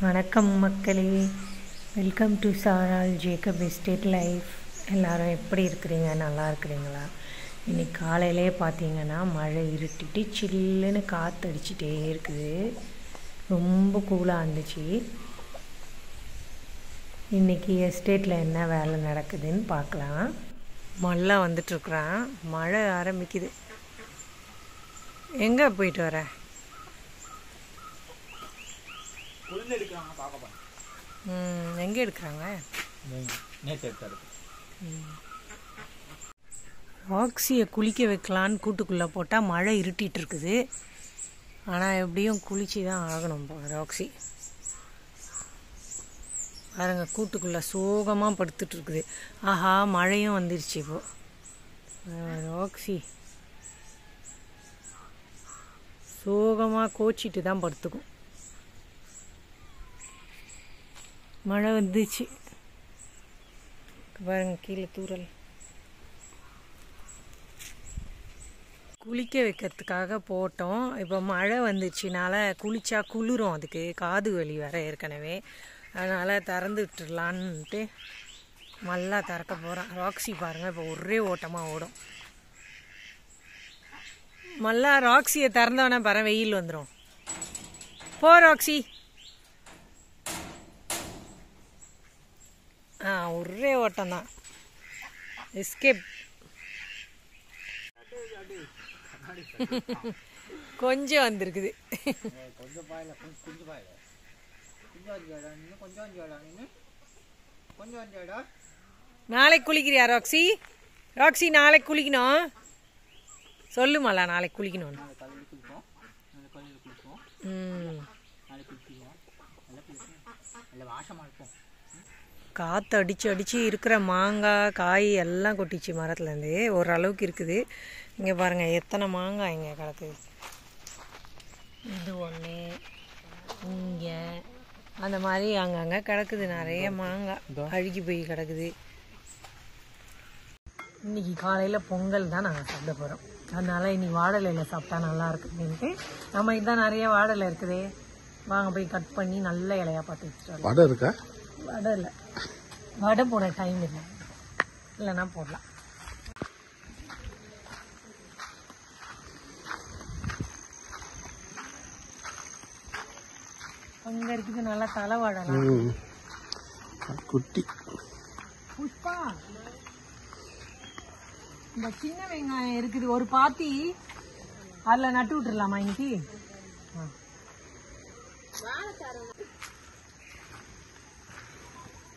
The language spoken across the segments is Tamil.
வணக்கம் மக்களே, வெல்கம் டு சாரால் ஜேக்கப் எஸ்டேட் லைஃப். எல்லோரும் எப்படி இருக்கிறீங்க? நல்லா இருக்கிறீங்களா? இன்றைக்கி காலையிலே பார்த்தீங்கன்னா மழை இருட்டிட்டு சில்லுன்னு காற்று அடிச்சிட்டே இருக்குது. ரொம்ப கூலாக இருந்துச்சு. இன்றைக்கி எஸ்டேட்டில் என்ன வேலை நடக்குதுன்னு பார்க்கலாம். மழை வந்துட்டுருக்குறான், மழை ஆரம்பிக்குது. எங்கே போயிட்டு வர? எங்கே எடுக்கிறாங்க? ராக்ஸியை குளிக்க வைக்கலான்னு கூட்டுக்குள்ளே போட்டால் மழை இருட்டிகிட்டு இருக்குது. ஆனால் எப்படியும் குளிச்சு தான் ஆகணும். ராக்ஸி பாருங்க, கூட்டுக்குள்ளே சோகமாக படுத்துட்டு இருக்குது. ஆஹா, மழையும் வந்துருச்சு. இப்போது ராக்ஸி சோகமாக கோச்சிட்டு தான் படுத்துக்கும். மழை வந்துச்சு பாருங்க, கீழே தூரல். குளிக்க வைக்கிறதுக்காக போட்டோம். இப்போ மழை வந்துச்சுனால குளிச்சா குளிரும், அதுக்கு காது வலி வர ஏற்கனவே. அதனால் திறந்து விட்டுடலான்ட்டு நல்லா திறக்க போகிறேன். ராக்ஸி பாருங்கள், இப்போ ஒரே ஓட்டமாக ஓடும். மல்லா ராக்ஸியை திறந்தவொடனே பாரு, வெயில் வந்துடும். போ ராக்ஸி. ஒரே ஓட்டம் தான், எஸ்கேப். கொஞ்சம் வந்திருக்குது. நாளைக்கு குளிக்கிறியா ராக்ஸி? ராக்ஸி நாளைக்கு குளிக்கணும். சொல்லுமாலா, நாளைக்கு குளிக்கணும். காற்று அடித்து அடித்து இருக்கிற மாங்காய் காய் எல்லாம் கொட்டிச்சு மரத்துலேருந்து. ஓரளவுக்கு இருக்குது. இங்கே பாருங்கள், எத்தனை மாங்காய் இங்கே கிடக்குது. இது ஒன்று, இங்கே அந்த மாதிரி அங்கங்கே கிடக்குது. நிறைய மாங்காய் அழுகி போய் கிடக்குது. இன்றைக்கி காலையில் பொங்கல் தான் நாங்கள் சாப்பிட போகிறோம். அதனால் இன்னைக்கு வாழலையில் சாப்பிட்டா நல்லா இருக்குதுன்ட்டு நம்ம இதுதான் நிறைய வாழலை இருக்குது. வாங்க போய் கட் பண்ணி நல்ல இலையாக பார்த்து வச்சுட்டு. வடை இருக்கா? வடை இல்லை, வடை போட டைம் இல்லை, இல்லைன்னா போடலாம். அங்கே இருக்குது நல்லா தலை வாழலாம். குட்டி புஷ்பா, இந்த சின்ன வெங்காயம் இருக்குது ஒரு பாத்தி, அதில் நட்டு விட்டுடலாமா இன்னைக்கு?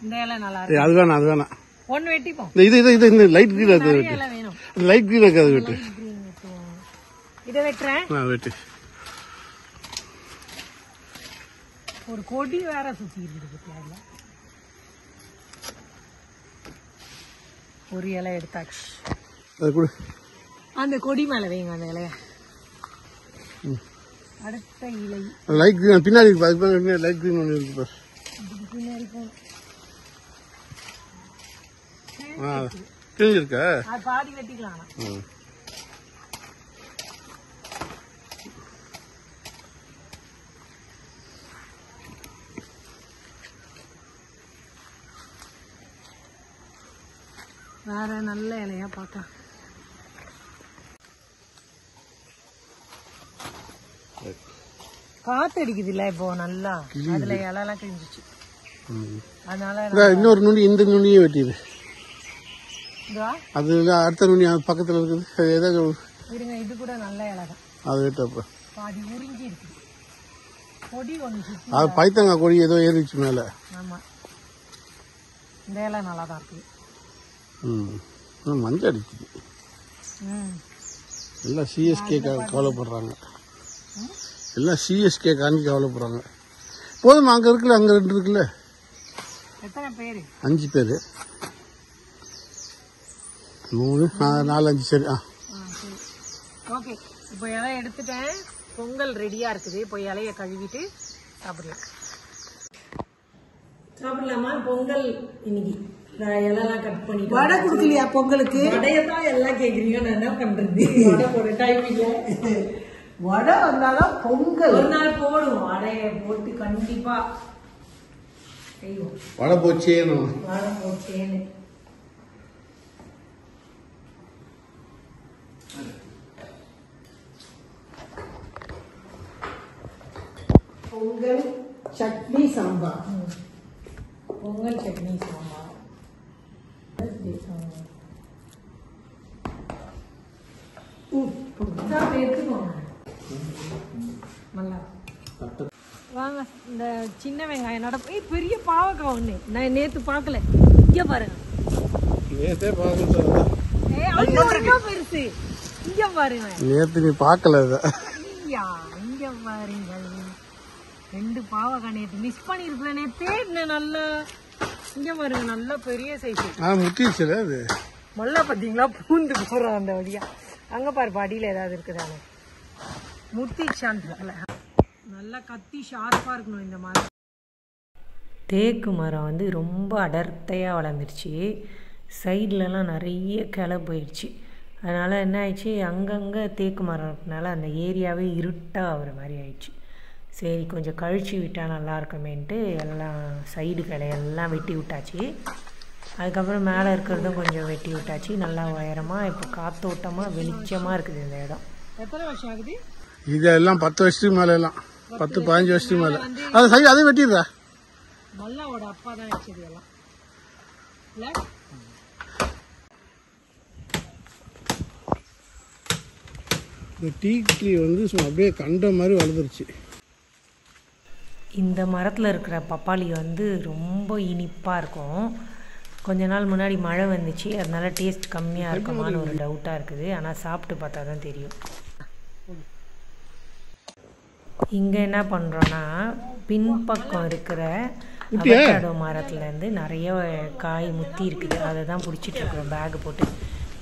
இந்த இலை நல்லா இருக்கு. அது வேணாம், அது வேணாம். ஒன்று வெட்டிப்போம். இது லைட் கிரீன் இருக்கு, வேணும். லைட் கிரீன் இருக்கு, அது வெட்டு. இதை வெட்டுறேன். வெட்டு. ஒரு கொடி வேற சுத்தி இருக்குது. ஒரு இலை எடுத்தாச்சு. அந்த கொடி மேல வைங்க அந்த இலைய. அடுத்த இலை லைட் கிரீன் பின்னாடி லைட் கிரீன் ஒன்று இருக்கு. பின்னாடி போகும். இருக்கா? அது பாதி வெட்டிக்கலாம். வேற நல்ல இலையா பார்த்தா. காத்து அடிக்குது இல்ல இப்போ நல்லா, அதுல இலையெல்லாம் கிழிஞ்சிச்சு. அதனால இன்னொரு நுனி, இந்த நுனியும் வெட்டிடு. அது அடுத்த நுனி பக்கத்துல இருக்குது. இருங்க, இது கூட நல்ல இலை தான். அது வெட்டப்ப பாதி உறிஞ்சி இருக்கு. கொடி ஒன்று, அது பைத்தங்காய் கொடி ஏதோ ஏறிச்சு மேல. ஆமா, இந்த இலை நல்லா தான் இருக்குது. மஞ்சள் அடிக்குது. எல்லாம் சிஎஸ்கே கவலைப்படுறாங்க. எல்லாம் சிஎஸ்கே காண்டி கவலைப்படுறாங்க. போதுமா? அங்கே இருக்குல்ல, அங்கே 2 இருக்குல்ல. எத்தனை பேர்? 5 பேர். 3 4 5 சரி. ஓகே, இப்போ இலையை எடுத்துட்டேன். பொங்கல் ரெடியாக இருக்குது. இப்போ இலையை கழுவிட்டு சாப்பிடலாம். சாப்பிடலாமா? பொங்கல் இன்னைக்கு இலையெல்லாம் கட் பண்ணி வடை கொடுக்கலையா பொங்கலுக்கு? வடையதான் எல்லாம் கேட்குறீங்க, நான் என்ன பண்ணுறது? வடை போட டைம் இல்லை. வடை வந்தாலும் பொங்கல் ஒரு நாள் போடுவோம். வடையை போட்டு கண்டிப்பாக வடை போச்சேன்னு வாழை போச்சேன்னு. பொங்கல் சட்னி சாம்பார். பொங்கல் சட்னி சாம்பார். நல்லா வாங்க. இந்த சின்ன வெங்காயம் நட பெரிய பாவக்காய் ஒண்ணு நான் நேத்து பார்க்கல. இங்க பாருங்க. நேத்தே பார்க்க பெருசு. இங்க பாருங்க. நேத்து நீ பார்க்கல இங்க பாருங்க. 2 பாவக்காய் நேத்து மிஸ் பண்ணிருக்கேன். நேத்தே நல்லா இங்க பாருங்க. நல்லா பெரிய சைஸ். முத்திச்சுல அது மல்லா பாத்தீங்களா? பூந்து போறோம் அந்த வழியா. அங்க பாரு படியில ஏதாவது இருக்குதானே. முத்திச்சான் நல்லா கத்தி ஷார்ப்பா இருக்கணும். இந்த மரம் தேக்கு மரம் வந்து ரொம்ப அடர்த்தையாக வளர்ந்துருச்சு. சைட்லலாம் நிறைய கிளை போயிடுச்சு. அதனால் என்ன ஆயிடுச்சு, அங்கங்கே தேக்கு மரம் இருக்கனால அந்த ஏரியாவே இருட்டாக ஆகிற மாதிரி ஆயிடுச்சு. சரி கொஞ்சம் கழிச்சு விட்டால் நல்லா இருக்குமேன்ட்டு எல்லாம் சைடு கிளையெல்லாம் வெட்டி விட்டாச்சு. அதுக்கப்புறம் மேலே இருக்கிறதும் கொஞ்சம் வெட்டி விட்டாச்சு. நல்லா உயரமாக இப்போ காத்தோட்டமாக வெளிச்சமாக இருக்குது இந்த இடம். எத்தனை வருஷம் ஆகுது? இதெல்லாம் 10 வருஷத்துக்கு மேல எல்லாம் 10-15 வருஷத்துக்கு மேல. அது சைடு அதை வெட்டிடுறா. மல்லாவோட அப்பா தான் வச்சது எல்லாம். இந்த டீ ட்ரீ வந்து அப்படியே கண்ட மாதிரி வளர்ந்துருச்சு. இந்த மரத்தில் இருக்கிற பப்பாளி வந்து ரொம்ப இனிப்பாக இருக்கும். கொஞ்ச நாள் முன்னாடி மழை வந்துச்சு, அதனால டேஸ்ட் கம்மியாக இருக்குமான்னு ஒரு டவுட்டாக இருக்குது. ஆனால் சாப்பிட்டு பார்த்தா தான் தெரியும். இங்கே என்ன பண்ணுறோன்னா, பின்பக்கம் இருக்கிற அவக்காடோ மரத்துலேருந்து நிறைய காய் முத்தி இருக்குது. அதை தான் பிடிச்சிட்ருக்குறோம் பேகு போட்டு.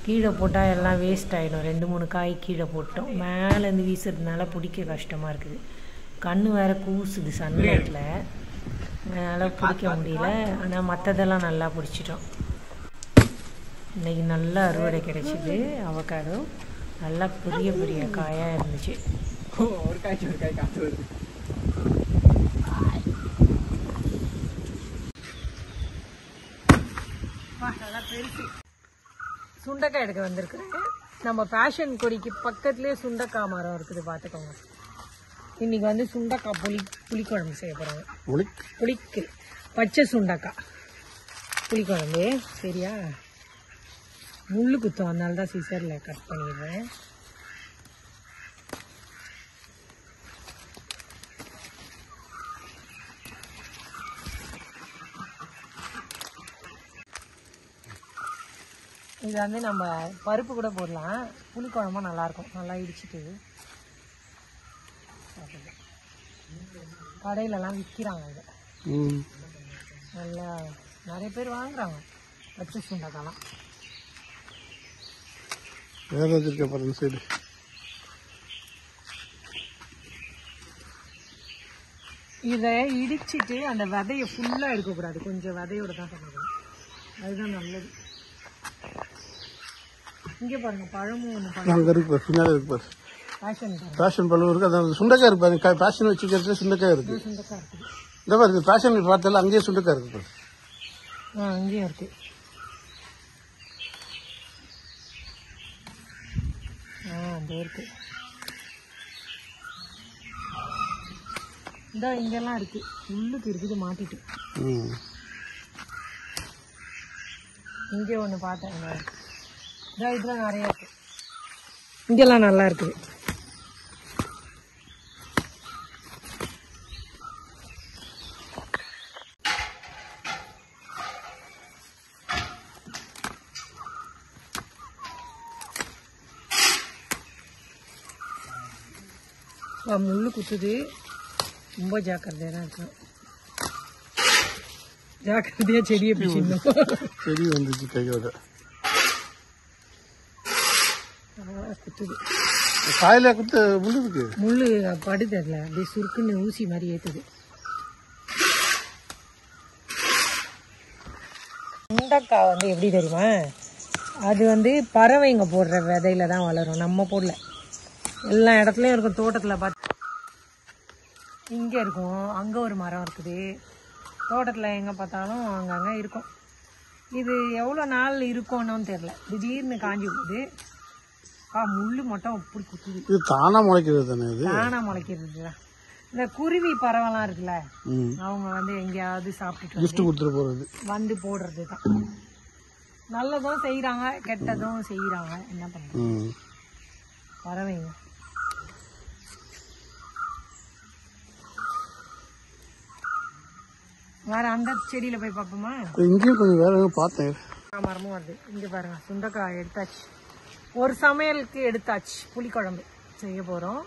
கீழே போட்டால் எல்லாம் வேஸ்ட் ஆகிடும். 2-3 காய் கீழே போட்டோம். மேலேருந்து வீசுறதுனால பிடிக்க கஷ்டமாக இருக்குது. கண் வேறு கூசுது சன்லைட்டில், அதனால் பிடிக்க முடியல. ஆனால் மற்றதெல்லாம் நல்லா பிடிச்சிட்டோம். இன்றைக்கி நல்லா அறுவடை கிடைச்சிது. அவக்காடோ நல்லா பெரிய பெரிய காயாக இருந்துச்சு. ஒரு காய் காற்று வருது. நல்லா பெருசு. சுண்டைக்காய் எடுக்க வந்திருக்குறேன். நம்ம பேஷன் கொடிக்கு பக்கத்துலேயே சுண்டைக்காய் மரம் இருக்குது, பார்த்துக்கோங்க. இன்னைக்கு வந்து சுண்டைக்காய் புளிக்குழம்பு செய்ய போகிறாங்க. புளிக்கு பச்சை சுண்டைக்காய் புளிக்குழம்பு. சரியா? முள்ளு குத்தம், அதனால தான் சிசரில் கட் பண்ணிடுறேன். இது வந்து நம்ம பருப்பு கூட போடலாம். புளிக்குழம்பா நல்லாயிருக்கும். நல்லா இடிச்சிட்டு கடையிலலாம் விற்கிறாங்க. இதை நல்லா நிறைய பேர் வாங்குறாங்க. பச்சை சுண்டைக்காலாம் சரி. இதை இடிச்சிட்டு அந்த விதையை ஃபுல்லாக எடுக்கக்கூடாது, கொஞ்சம் விதையோட தான் பண்ணணும். அதுதான் நல்லது. இங்கே பாருங்க, பழமும் ஒன்று இருக்கு, பின்னாடி இருக்கு. பேஷன் பழம் இருக்கு. அதான் சுண்டைக்காய் இருக்கு. பேஷன் வச்சுக்கிறது சுண்டைக்காய் இருக்கு. சுண்டைக்காய் இருக்குது. இந்த பாருங்க, பேஷன் பார்த்தல அங்கேயே சுண்டைக்காய் இருக்கு. அங்கேயும் இருக்கு. அந்த இருக்கு. இந்த இங்கெல்லாம் இருக்கு. உள்ளுக்கு இருக்குது, மாட்டிட்டு. இங்கே ஒன்று பார்த்தேன். இதெல்லாம் நிறைய இருக்கு. இங்கெல்லாம் நல்லா இருக்குது. முள்ளு குத்துது. ரொம்ப ஜாக்கிரதையாக தான் இருக்கும். ஜாக்கிரதையா செடியை பிடிச்சிடணும். செடி வந்துச்சு கையோட குத்துது. காயில குத்து முள்ளு இருக்கு. முள்ளு படுது. அதில் அப்படியே சுருக்குன்னு ஊசி மாதிரி ஏற்றுது. சுண்டைக்காய் வந்து எப்படி தெரியுமா, அது வந்து பறவைங்க போடுற விதையில தான் வளரும், நம்ம போடல. எல்லா இடத்துலையும் இருக்கும். தோட்டத்தில் பார்த்து இங்கே இருக்கும். அங்கே ஒரு மரம் இருக்குது. தோட்டத்தில் எங்கே பார்த்தாலும் அங்கங்கே இருக்கும். இது எவ்வளோ நாள் இருக்கும்னு தெரியல, திடீர்னு காஞ்சி போகுது. முள்ளு மட்டும் அப்படி குத்துது. இது தானா முளைக்கிறது தானே? இது தானா முளைக்கிறது தான். இந்த குருவி பறவைலாம் இருக்குல்ல, அவங்க வந்து எங்கேயாவது சாப்பிட்டுட்டு கிஃப்ட் கொடுத்துட்டு போறது வந்து போடுறது தான். நல்லதும் செய்யறாங்க, கெட்டதும் செய்யறாங்க. என்ன பண்றது? பறவைங்க வேற அந்த செடியில போய் பார்ப்போமா? இங்கேயும் கொஞ்சம் வேற பார்த்தேன். மரமும் வருது. இங்க பாருங்க, சுண்டைக்காய் எடுத்தாச்சு. ஒரு சமையலுக்கு எடுத்தாச்சு. புளிக்குழம்பு செய்ய போறோம்.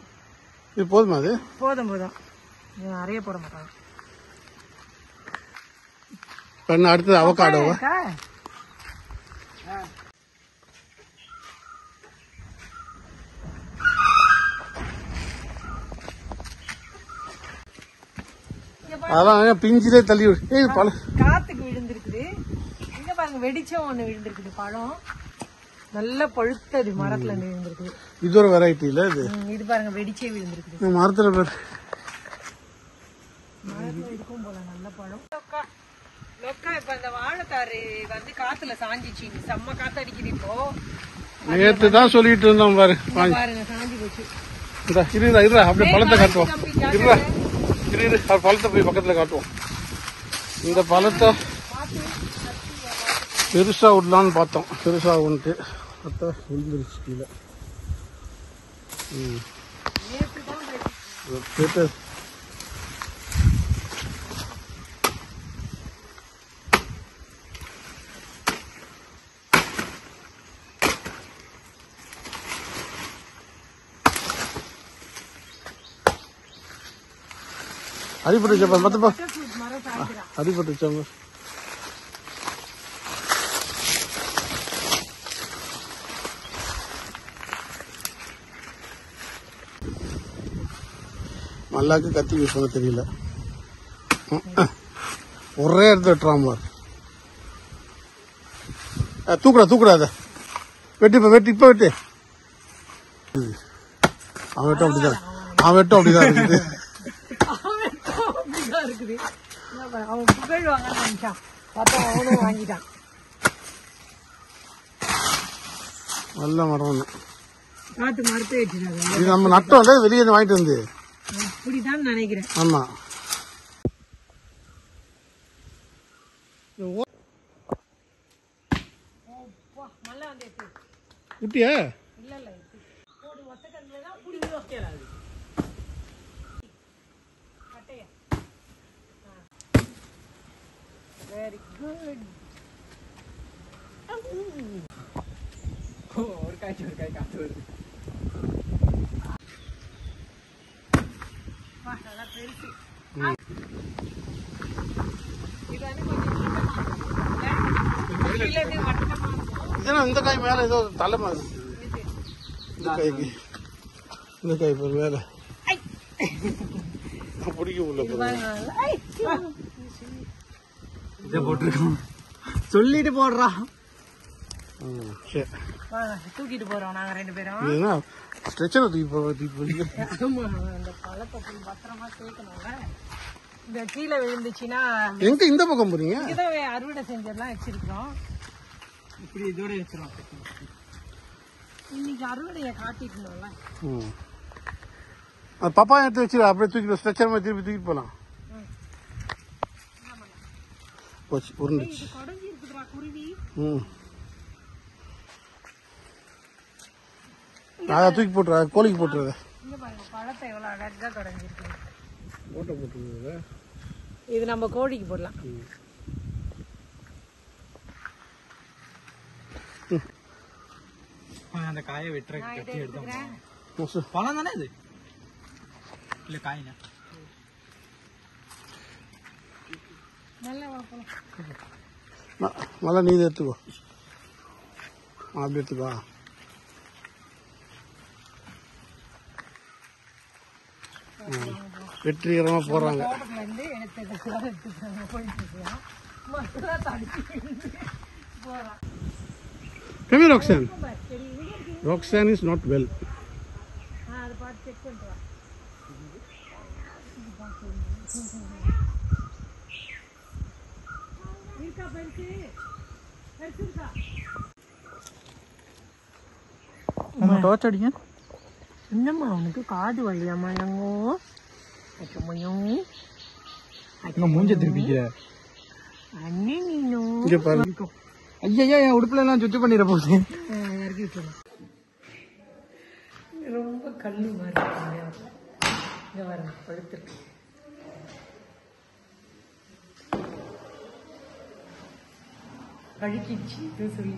இது போதுமா? அது போதும் போதும், நிறைய போட மாட்டாங்க. அடுத்தது அவகாடோவா? அதான் பிஞ்சிலே தள்ளி காத்துக்கு விழுந்திருக்குது. இங்க பாருங்க, வெடிச்சம் ஒண்ணு விழுந்திருக்குது. பழம் நல்ல பழுத்தது, மரத்துல விழுந்திருக்குது. இது ஒரு வெரைட்டி இல்ல இது? இது பாருங்க, வெடிச்சே விழுந்திருக்குது. மரத்துல இருக்கும் போல நல்ல பழம். லொக்கா இப்ப இந்த வாழைத்தாரு வந்து காத்துல சாஞ்சிச்சு. செம்ம காத்து அடிக்குது. இப்போ நேற்று தான் சொல்லிட்டு இருந்தோம் பாரு. பாருங்க, சாஞ்சி போச்சு. அப்படியே பழத்தை காட்டுவோம். பழத்தை போய் பக்கத்துல காட்டுவோம். இந்த பழத்தை பெருசா விடலான்னு பார்த்தோம். பெருசா வந்துட்டு பார்த்தா விழுந்துருச்சு கீழே. அடிபட்டு மத்தப்பா அடிபட்டு மல்லாக்கு கத்தி யூஸ் பண்ண தெரியல. ஒரே இடத்துல வெட்டுறாம தூக்குடாத. வெட்டி இப்ப வெட்டு. அவன் வெட்டும் அப்படிதான் இருக்குது. அவன் புகழ் வாங்க நினைச்சான், பார்த்தா அவனும் வாங்கிட்டான். நல்ல மரம் காத்து மரத்தை வச்சுட்டாங்க. இது நம்ம நட்டோம், வெளியே வாங்கிட்டு வந்து அப்படிதான் நினைக்கிறேன். ஆமா. குட்டியா? இல்ல இல்ல, ஒரு ஒத்தக்கல்ல தான் புடிங்க. கட்டையா? Very good. ஒரு காய் காத்து வருது. நல்லா பெருசு. இந்த காய் மேல ஏதோ தலை மாதிரி. இந்த காய் மேல பிடிக்க இதை போட்டிருக்கோம். சொல்லிட்டு போடுறா. தூக்கிட்டு போறோம் நாங்க 2 பேரும். ஸ்ட்ரெச்சரை தூக்கி அந்த பழத்தை பத்திரமா சேர்க்கணும்ல. இந்த கீழே விழுந்துச்சுன்னா எங்க இந்த பக்கம் போறீங்க? இதான் அறுவடை செஞ்சதெல்லாம் வச்சிருக்கோம். இப்படி இதோட வச்சிருவோம். இன்னைக்கு அறுவடையை காட்டிக்கணும்ல. பாப்பா எடுத்து வச்சிரு. அப்படியே தூக்கி ஸ்ட்ரெச்சர் மாதிரி திருப்பி தூக்கிட்டு போலாம். போச்சு, உருண்டுச்சு. கொடைஞ்சி இருக்குதுடா குருவி. அதை தூக்கி போட்டுற, கோழிக்கு போட்டுருத. இங்க பாருங்க, பழத்தை எவ்வளவு அழகா கொடைஞ்சிருக்கு. ஓட்ட போட்டுருது. இது நம்ம கோழிக்கு போடலாம். அந்த காயை வெட்டுற கட்டி எடுத்தோம். பழம் தானே இது? இல்ல காய்னா? நல்லா நீ எடுத்துக்கோ. அப்படி எடுத்துக்கோ. வெற்றிகரமா போறாங்க. Come here, Roxanne. Roxanne is not well. Torch அடிங்க. என்னம்மா உனக்கு காது வழியாம்மா எங்கோ வைக்கமையும் மூஞ்ச திருப்பிக்கிற அண்ணே நீனும் இங்கே பாருங்க. ஐயா என் உடுப்புல எல்லாம் சுத்தி பண்ணிட போகுது. இறக்கி விட்டுருங்க. ரொம்ப கல்லு மாதிரி இருக்கு. இங்கே பாருங்க பழுத்துருக்கு. கழுக்கிச்சு இது சொல்லி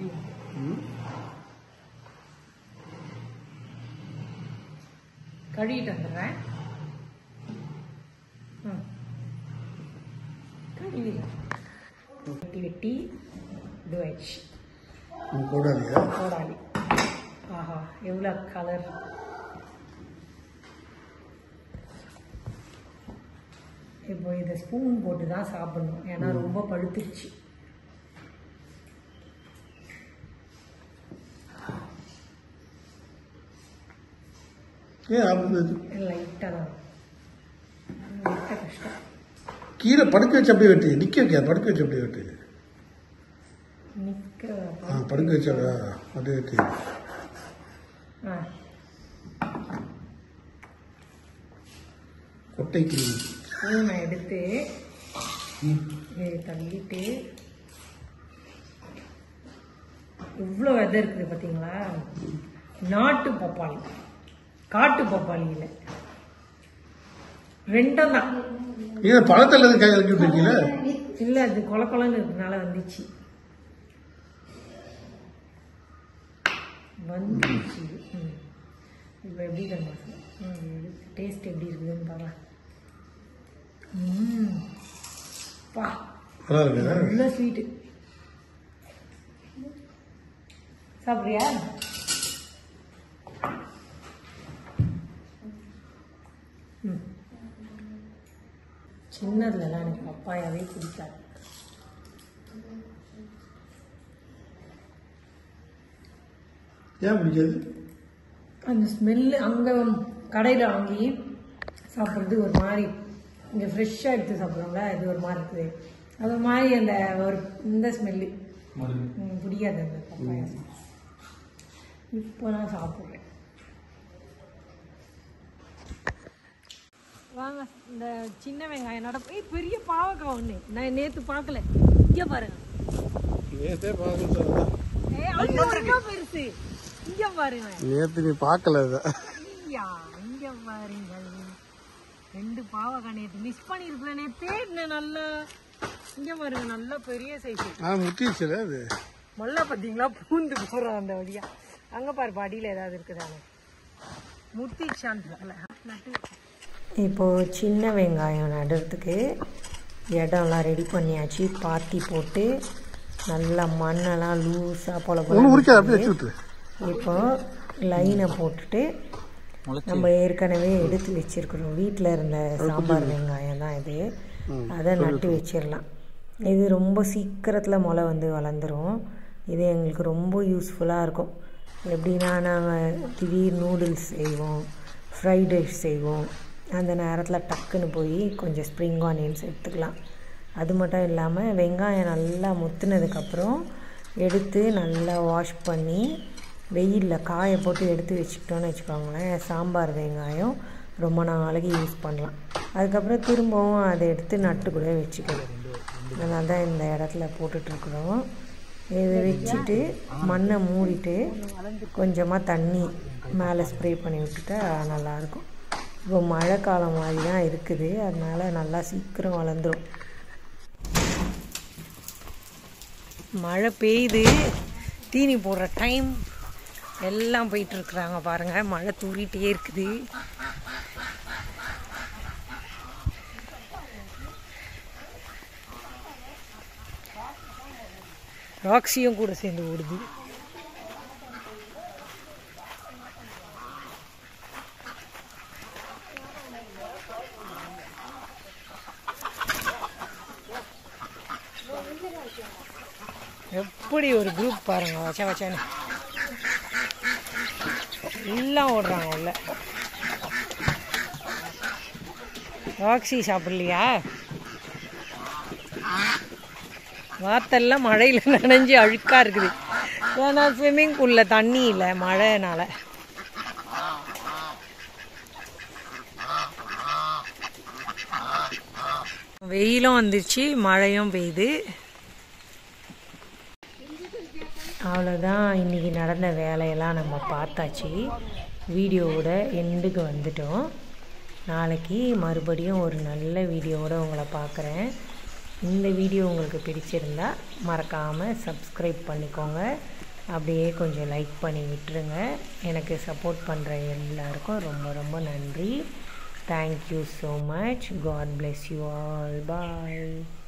கழுவிட்டு வந்துடுறேன். கழுவி வெட்டி வெட்டி இது ஆயிடுச்சு. போடாதீங்க. கோடாலி. ஆஹா எவ்வளோ கலர். இப்போ இதை ஸ்பூன் போட்டு தான் சாப்பிடணும், ஏன்னா ரொம்ப பழுத்துருச்சு. ஏன் ஆகுது? லைட்டாக தான் வெட்ட கஷ்டம். கீழே படுக்க வச்சு அப்படியே வெட்டு. நிற்க வைக்க படுக்க வச்சு அப்படியே வெட்டு. நிற்க படுக்க வச்சா அப்படியே வெட்டு. கொட்டைக்கு ஸ்பூனை எடுத்து தள்ளிட்டு இவ்வளோ விதை இருக்குது பார்த்தீங்களா? நாட்டு பப்பாளி, காட்டு பப்பாளி இல்லை, ரெண்டும் தான். ஏன் பழத்தில் கை இறக்கி விட்டுருக்கீங்களா? இல்லை, அது கொல கொலன்னு இருக்கனால வந்துச்சு. இப்போ எப்படி கண்டா டேஸ்ட் எப்படி இருக்குதுன்னு பார்க்கலாம். பா நல்ல ஸ்வீட்டு. சாப்பிட்றியா? சின்னதுலலாம் எனக்கு பப்பாயாவே பிடிக்காது. ஏன் பிடிக்காது? அந்த ஸ்மெல்லு அங்கே கடையில் வாங்கி சாப்பிட்றது ஒரு மாதிரி, இங்கே ஃப்ரெஷ்ஷாக எடுத்து சாப்பிட்றோம்ல, இது ஒரு மாதிரி இருக்குது. அது மாதிரி அந்த ஒரு இந்த ஸ்மெல்லு பிடிக்காது அந்த பப்பாயா. இப்போ நான் சாப்பிட்றேன். வாங்க, இந்த சின்ன வெங்காயம் போய் பெரிய பாவக்காய் ஒன்று நான் நேற்று பார்க்கல. இங்கே பாருங்க, நேற்றே பார்க்கல. பெருசு. இங்கே பாருங்க, நேற்று நீ பார்க்கல. இங்கே பாருங்க, 2 பாவக்காய் நேற்று மிஸ் பண்ணியிருக்கல. நேற்று நல்லா இங்கே பாருங்க, நல்லா பெரிய சைஸ். முத்திடுச்சுல அது. மொல்ல பார்த்தீங்களா, பூந்து போகிறோம் அந்த வழியா. அங்கே பாரு பாடியில் ஏதாவது இருக்குதானே, முத்திச்சான்னு. இப்போது சின்ன வெங்காயம் நடுறதுக்கு இடம்லாம் ரெடி பண்ணியாச்சு. பாத்தி போட்டு நல்லா மண்ணெல்லாம் லூஸாக போல. இப்போ லைனை போட்டுட்டு நம்ம ஏற்கனவே எடுத்து வச்சிருக்கிறோம் வீட்டில் இருந்த சாம்பார் வெங்காயம் தான் இது. அதை நட்டு வச்சிடலாம். இது ரொம்ப சீக்கிரத்தில் முளை வந்து வளர்ந்துடும். இது எங்களுக்கு ரொம்ப யூஸ்ஃபுல்லாக இருக்கும். எப்படின்னா, நாங்கள் திடீர் நூடுல்ஸ் செய்வோம், ஃப்ரைட் ரைஸ் செய்வோம். அந்த நேரத்தில் டக்குன்னு போய் கொஞ்சம் ஸ்ப்ரிங் ஆனியன்ஸ் எடுத்துக்கலாம். அது மட்டும் இல்லாமல் வெங்காயம் நல்லா முத்துனதுக்கப்புறம் எடுத்து நல்லா வாஷ் பண்ணி வெயிலில் காய போட்டு எடுத்து வச்சுக்கிட்டோன்னு வச்சுக்கோங்களேன், சாம்பார் வெங்காயம் ரொம்ப நாளைக்கு யூஸ் பண்ணலாம். அதுக்கப்புறம் திரும்பவும் அதை எடுத்து நட்டு கூட வச்சுக்கலாம். அதனால தான் இந்த இடத்துல போட்டுட்ருக்குறோம். இதை வச்சுட்டு மண்ணை மூடிட்டு கொஞ்சமாக தண்ணி மேலே ஸ்ப்ரே பண்ணி விட்டுட்டா நல்லாயிருக்கும். இப்போ மழை காலம் மாதிரி தான் இருக்குது, அதனால் நல்லா சீக்கிரம் வளர்ந்துடும். மழை பெய்யுது, தீனி போடுற டைம். எல்லாம் போயிட்டுருக்குறாங்க பாருங்கள், மழை தூரிட்டே இருக்குது. ராக்ஸியும் கூட சேர்ந்து ஓடுது. எப்படி ஒரு குரூப் பாருங்க, வச்சா வச்சான்னு எல்லாம் ஓடுறாங்க உள்ள. ராக்ஸி சாப்பிடலையா? வாத்தெல்லாம் மழையில் நனைஞ்சு அழுக்காக இருக்குது. ஏன்னா ஸ்விம்மிங் பூலில் தண்ணி இல்லை மழைனால. வெயிலும் வந்துச்சு, மழையும் பெய்யுது. அவ்வளோதான், இன்றைக்கி நடந்த வேலையெல்லாம் நம்ம பார்த்தாச்சு. வீடியோவோட எண்டுக்கு வந்துட்டோம். நாளைக்கு மறுபடியும் ஒரு நல்ல வீடியோவோட உங்களை பார்க்குறேன். இந்த வீடியோ உங்களுக்கு பிடிச்சிருந்தா மறக்காமல் சப்ஸ்கிரைப் பண்ணிக்கோங்க. அப்படியே கொஞ்சம் லைக் பண்ணி விட்டுருங்க. எனக்கு சப்போர்ட் பண்ணுற எல்லாருக்கும் ரொம்ப ரொம்ப நன்றி. Thank you so much. God bless you all. Bye.